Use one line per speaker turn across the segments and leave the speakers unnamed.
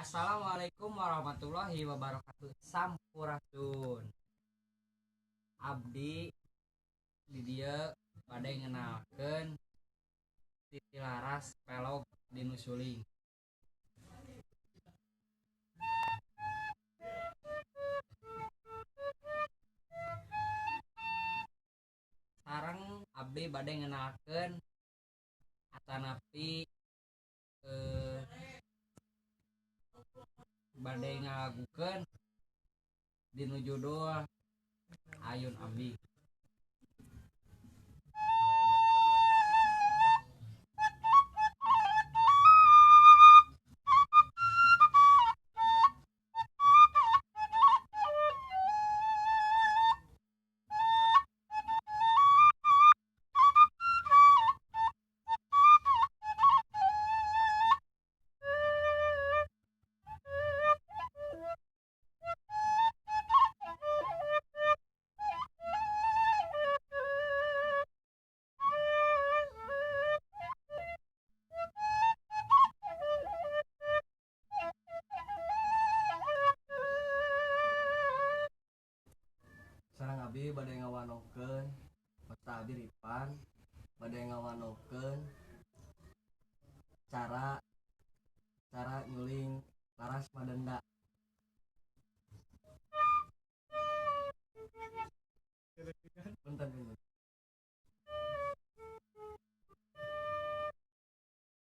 Assalamualaikum warahmatullahi wabarakatuh. Sampurasun. Abdi di dia pada ngenalkeun Titi Laras pelog di Nusuling. Sareng abdi bade ngenalkeun atanapi eh, bade ngalagukeun dinu judul Ayun Abdi. Sareng abdi bade ngawanokeun peta abdi Ripan bade ngawanokeun cara cara nyuling laras madenda. Punten punten.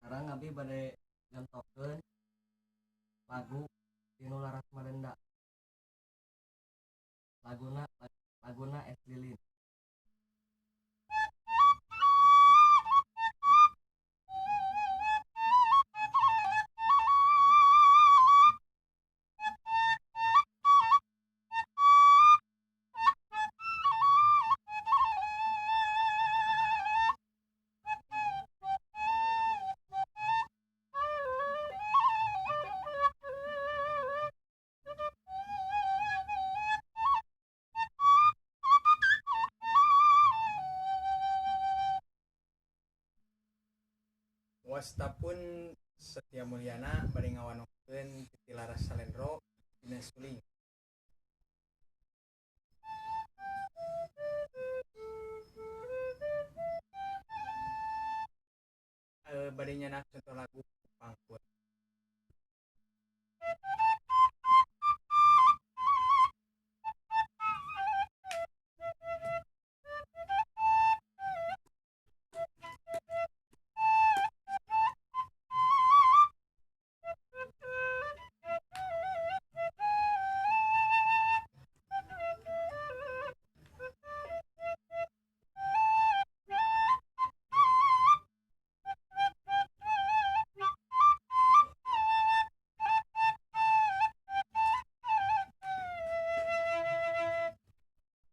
Sareng abdi bade nyontokeun lagu tinu laras madenda. Laguna Es Lilin.
Wastapun Setia Mulyana bade ngawanokeun Titi Laras Salendro dina Suling. Bade nyanak contoh lagu Pangkur.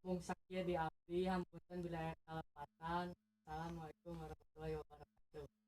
Mung sakieu di abdi hampunten bila aya kalepatan. Assalamualaikum warahmatullahi wabarakatuh.